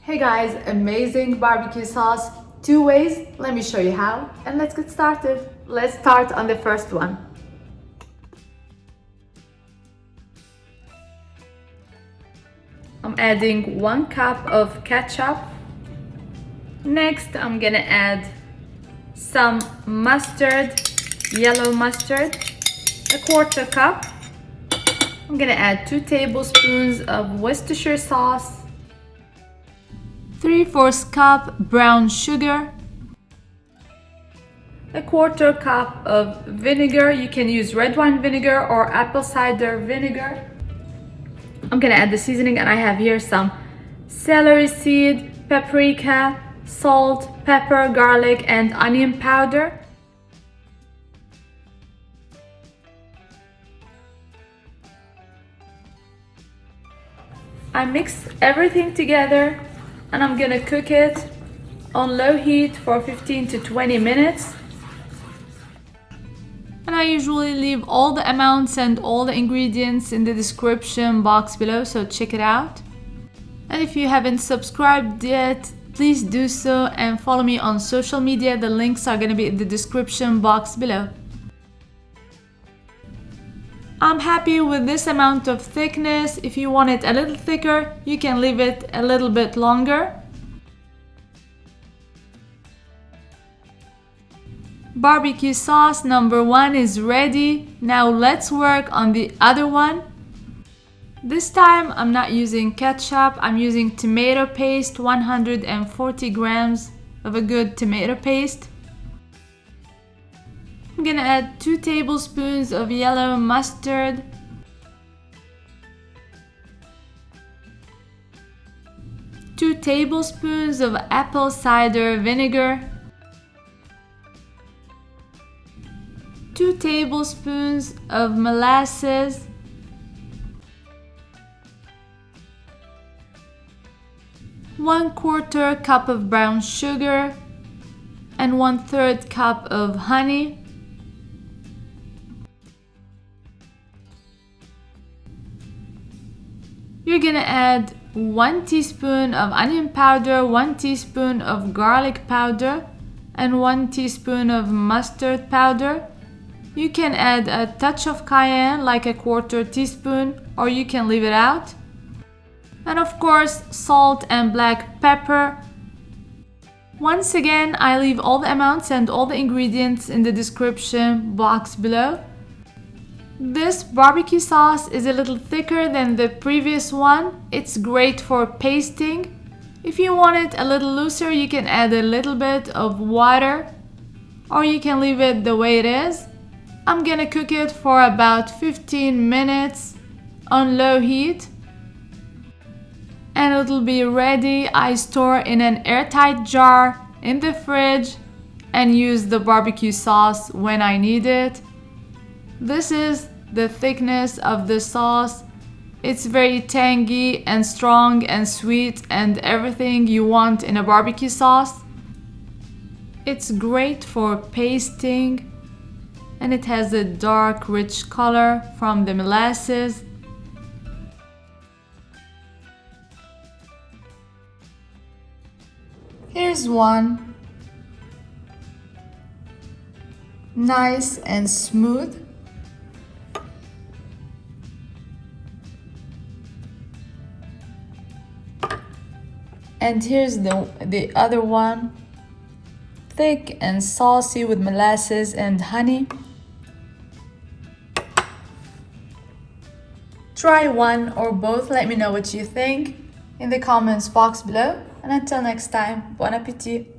Hey guys, amazing barbecue sauce. 2 ways, let me show you how and let's get started. Let's start on the first one. I'm adding 1 cup of ketchup. Next, I'm gonna add some mustard, yellow mustard, 1/4 cup. I'm gonna add 2 tablespoons of Worcestershire sauce, 3/4 cup brown sugar, 1/4 cup of vinegar. You can use red wine vinegar or apple cider vinegar. I'm gonna add the seasoning, and I have here some celery seed, paprika, salt, pepper, garlic, and onion powder. I mix everything together and I'm gonna cook it on low heat for 15 to 20 minutes. And I usually leave all the amounts and all the ingredients in the description box below, so check it out. And if you haven't subscribed yet, please do so and follow me on social media. The links are gonna be in the description box below. I'm happy with this amount of thickness. If you want it a little thicker, you can leave it a little bit longer. Barbecue sauce number 1 is ready. Now let's work on the other one. This time I'm not using ketchup, I'm using tomato paste, 140 grams of a good tomato paste. I'm gonna add 2 tablespoons of yellow mustard, 2 tablespoons of apple cider vinegar, 2 tablespoons of molasses, 1/4 cup of brown sugar, and 1/3 cup of honey. You're gonna add 1 teaspoon of onion powder, 1 teaspoon of garlic powder, and 1 teaspoon of mustard powder. You can add a touch of cayenne, like 1/4 teaspoon, or you can leave it out. And of course, salt and black pepper. Once again, I leave all the amounts and all the ingredients in the description box below. This barbecue sauce is a little thicker than the previous one. It's great for pasting. If you want it a little looser, you can add a little bit of water, or you can leave it the way it is. I'm gonna cook it for about 15 minutes on low heat, and it'll be ready. I store in an airtight jar in the fridge and use the barbecue sauce when I need it. This is the thickness of the sauce. It's very tangy and strong and sweet and everything you want in a barbecue sauce. It's great for pasting, and it has a dark, rich color from the molasses. Here's one. Nice and smooth. And here's the other one. Thick and saucy with molasses and honey. Try one or both. Let me know what you think in the comments box below. And until next time, bon appetit!